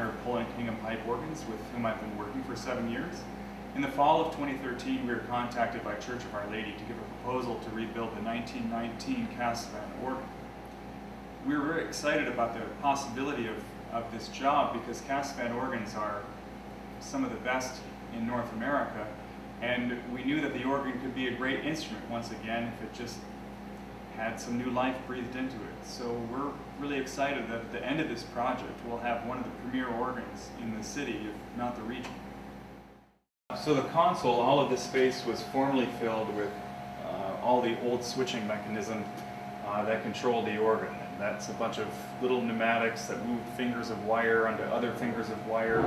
designer of Pole and Kingham pipe organs with whom I've been working for 7 years. In the fall of 2013, we were contacted by Church of Our Lady to give a proposal to rebuild the 1919 Casavant organ. We were very excited about the possibility of this job because Casavant organs are some of the best in North America, and we knew that the organ could be a great instrument once again if it just had some new life breathed into it. So we're really excited that at the end of this project we'll have one of the premier organs in the city, if not the region. So the console, all of this space was formerly filled with all the old switching mechanism that controlled the organ. And that's a bunch of little pneumatics that moved fingers of wire onto other fingers of wire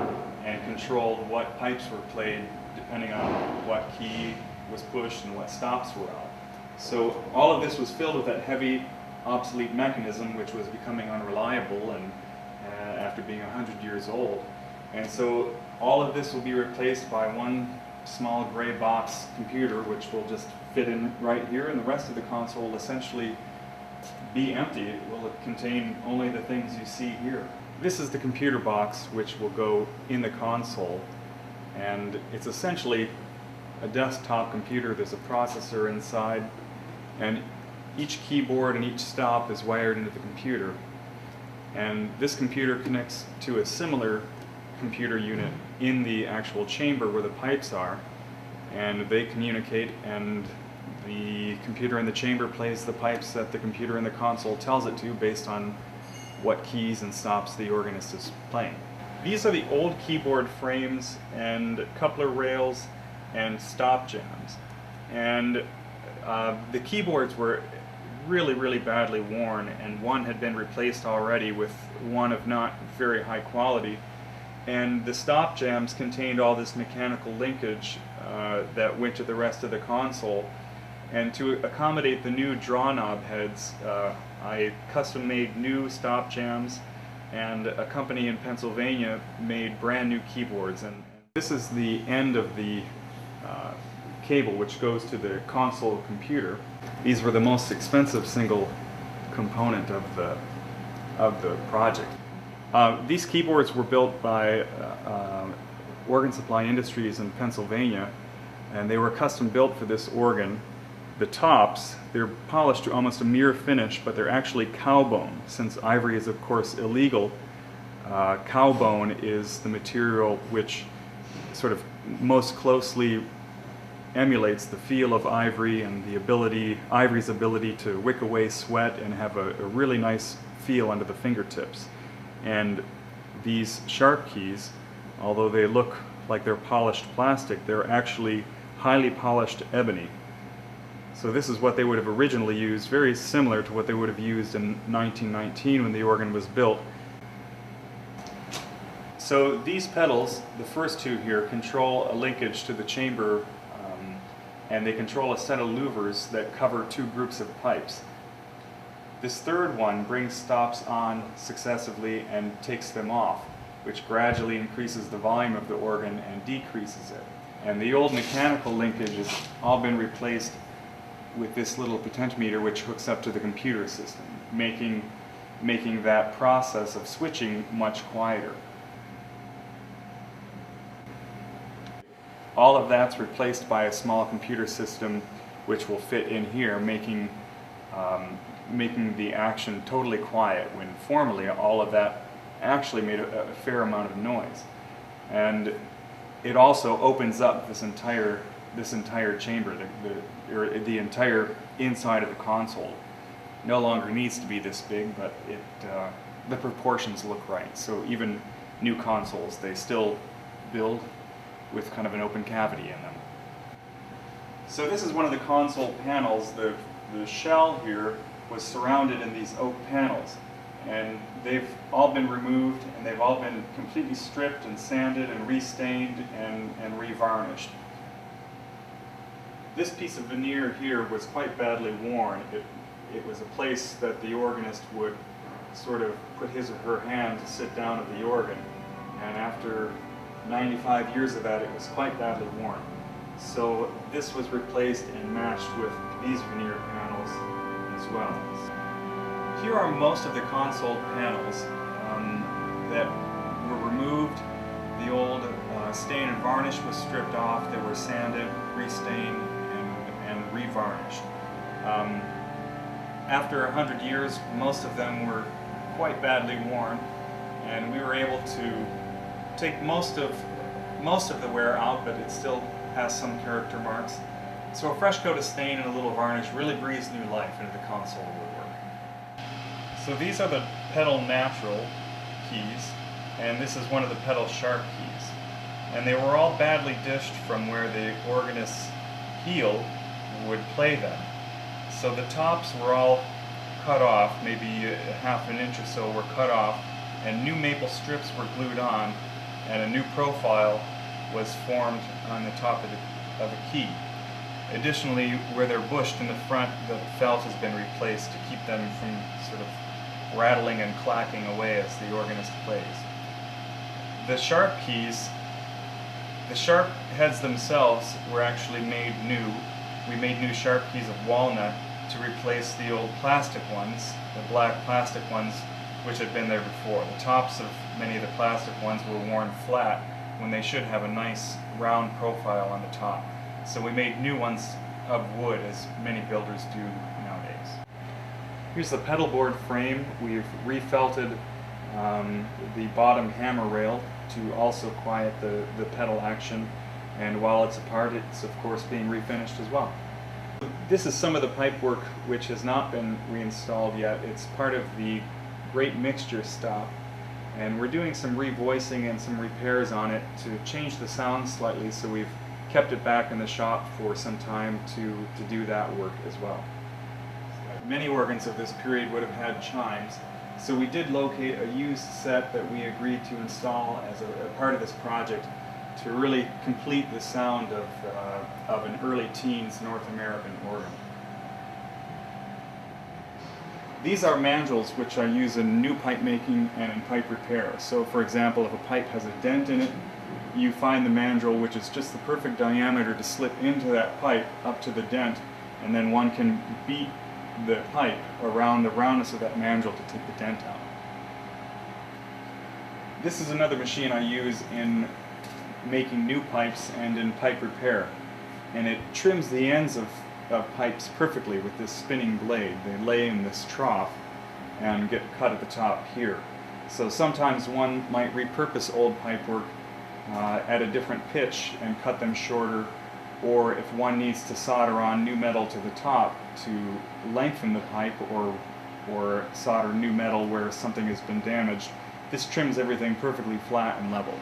and controlled what pipes were played depending on what key was pushed and what stops were on. So all of this was filled with that heavy, obsolete mechanism which was becoming unreliable and after being 100 years old. And so all of this will be replaced by one small gray box computer which will just fit in right here, and the rest of the console will essentially be empty. It will contain only the things you see here. This is the computer box which will go in the console, and it's essentially a desktop computer. There's a processor inside, and each keyboard and each stop is wired into the computer. And this computer connects to a similar computer unit in the actual chamber where the pipes are, and they communicate, and the computer in the chamber plays the pipes that the computer in the console tells it to based on what keys and stops the organist is playing. These are the old keyboard frames and coupler rails and stop jams, and the keyboards were really badly worn, and one had been replaced already with one of not very high quality. And the stop jams contained all this mechanical linkage that went to the rest of the console. And to accommodate the new draw knob heads, I custom made new stop jams, and a company in Pennsylvania made brand new keyboards. And this is the end of the cable which goes to the console computer. These were the most expensive single component of the project. These keyboards were built by Organ Supply Industries in Pennsylvania, and they were custom built for this organ. The tops, they're polished to almost a mirror finish, but they're actually cowbone. Since ivory is of course illegal, cowbone is the material which sort of most closely emulates the feel of ivory and ivory's ability to wick away sweat and have a really nice feel under the fingertips. And these sharp keys, although they look like they're polished plastic, they're actually highly polished ebony. So this is what they would have originally used, very similar to what they would have used in 1919 when the organ was built. So these pedals, the first two here, control a linkage to the chamber, and they control a set of louvers that cover two groups of pipes. This third one brings stops on successively and takes them off, which gradually increases the volume of the organ and decreases it. And the old mechanical linkage has all been replaced with this little potentiometer which hooks up to the computer system, making that process of switching much quieter. All of that's replaced by a small computer system which will fit in here, making the action totally quiet, when formerly all of that actually made a fair amount of noise. And it also opens up this entire chamber. The entire inside of the console no longer needs to be this big, but the proportions look right. So even new consoles, they still build with kind of an open cavity in them. So this is one of the console panels. The shell here was surrounded in these oak panels, and they've all been removed, and they've all been completely stripped and sanded and restained and revarnished. This piece of veneer here was quite badly worn. It was a place that the organist would sort of put his or her hand to sit down at the organ, and after 95 years of that, it was quite badly worn. So this was replaced and matched with these veneer panels as well. Here are most of the console panels that were removed stain and varnish was stripped off. They were sanded, restained, and revarnished. After 100 years, most of them were quite badly worn, and we were able to take most of the wear out, but it still has some character marks. So a fresh coat of stain and a little varnish really breathes new life into the console woodwork. So these are the pedal natural keys, and this is one of the pedal sharp keys. And they were all badly dished from where the organist's heel would play them. So the tops were all cut off, maybe half an inch or so were cut off, and new maple strips were glued on, and a new profile was formed on the top of the key. Additionally, where they're bushed in the front, the felt has been replaced to keep them from sort of rattling and clacking away as the organist plays. The sharp keys, the sharp heads themselves were actually made new. We made new sharp keys of walnut to replace the old plastic ones, the black plastic ones, which had been there before. The tops of many of the plastic ones were worn flat when they should have a nice round profile on the top. So we made new ones of wood, as many builders do nowadays. Here's the pedal board frame. We've refelted the bottom hammer rail to also quiet the pedal action, and while it's apart, it's of course being refinished as well. This is some of the pipework which has not been reinstalled yet. It's part of the great mixture stop, and we're doing some revoicing and some repairs on it to change the sound slightly, so we've kept it back in the shop for some time to do that work as well. Many organs of this period would have had chimes, so we did locate a used set that we agreed to install as a part of this project to really complete the sound of an early teens North American organ. These are mandrels which I use in new pipe making and in pipe repair. So for example, if a pipe has a dent in it, you find the mandrel which is just the perfect diameter to slip into that pipe up to the dent, and then one can beat the pipe around the roundness of that mandrel to take the dent out. This is another machine I use in making new pipes and in pipe repair, and it trims the ends of pipes perfectly with this spinning blade. They lay in this trough and get cut at the top here. So sometimes one might repurpose old pipework at a different pitch and cut them shorter, or if one needs to solder on new metal to the top to lengthen the pipe, or solder new metal where something has been damaged, this trims everything perfectly flat and level.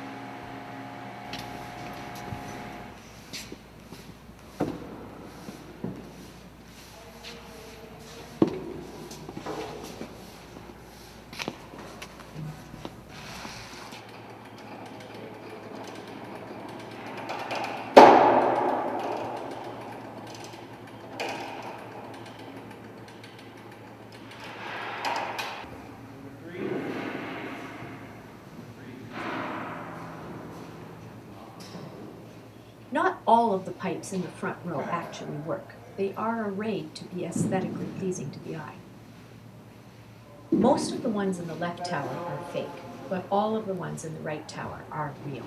Not all of the pipes in the front row actually work. They are arrayed to be aesthetically pleasing to the eye. Most of the ones in the left tower are fake, but all of the ones in the right tower are real.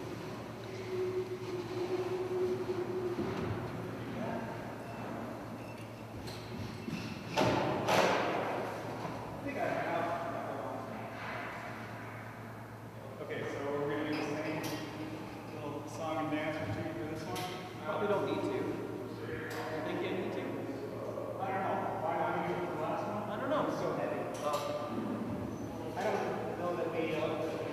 Okay, so we're going to do the same little song and dance routine for this one? Probably don't need to. I think you need to. I don't know. Why not do it for the last one? I don't know. It's so heavy. I don't know that we need to do the last one.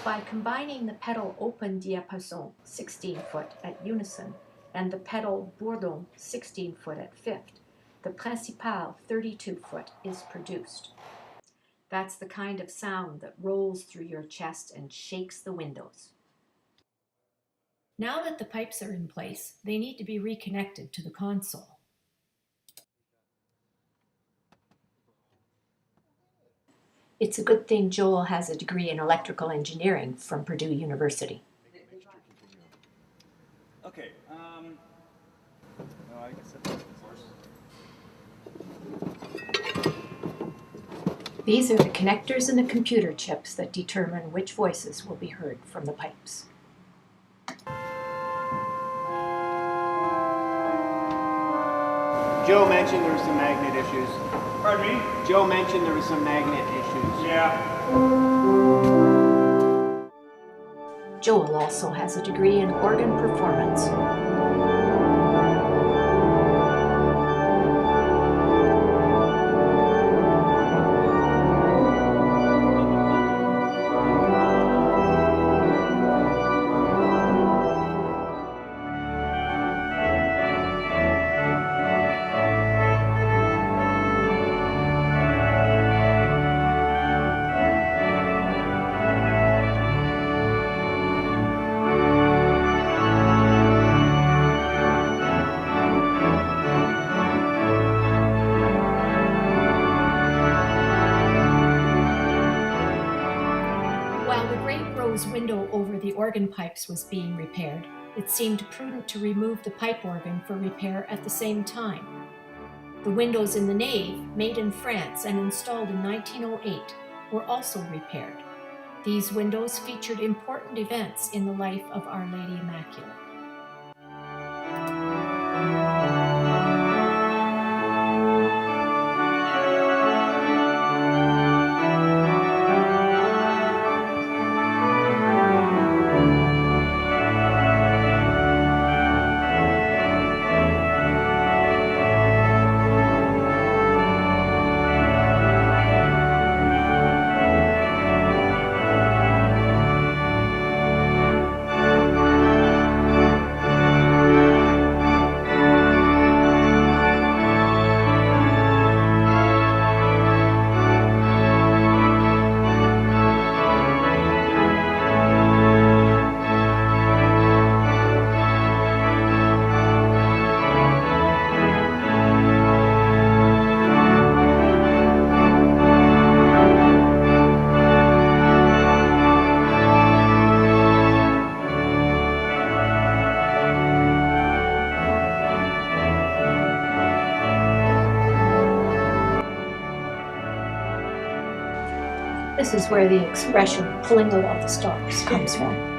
By combining the pedal open diapason 16 foot at unison and the pedal bourdon 16 foot at fifth, the principal 32-foot is produced. That's the kind of sound that rolls through your chest and shakes the windows. Now that the pipes are in place, they need to be reconnected to the console. It's a good thing Joel has a degree in electrical engineering from Purdue University. Okay, I guess that's These are the connectors and the computer chips that determine which voices will be heard from the pipes. Joe mentioned there were some magnet issues. Pardon me? Joe mentioned there were some magnet issues. Yeah. Joel also has a degree in organ performance. While the great rose window over the organ pipes was being repaired, it seemed prudent to remove the pipe organ for repair at the same time. The windows in the nave, made in France and installed in 1908, were also repaired. These windows featured important events in the life of Our Lady Immaculate. This is where the expression pulling along the stalks comes from.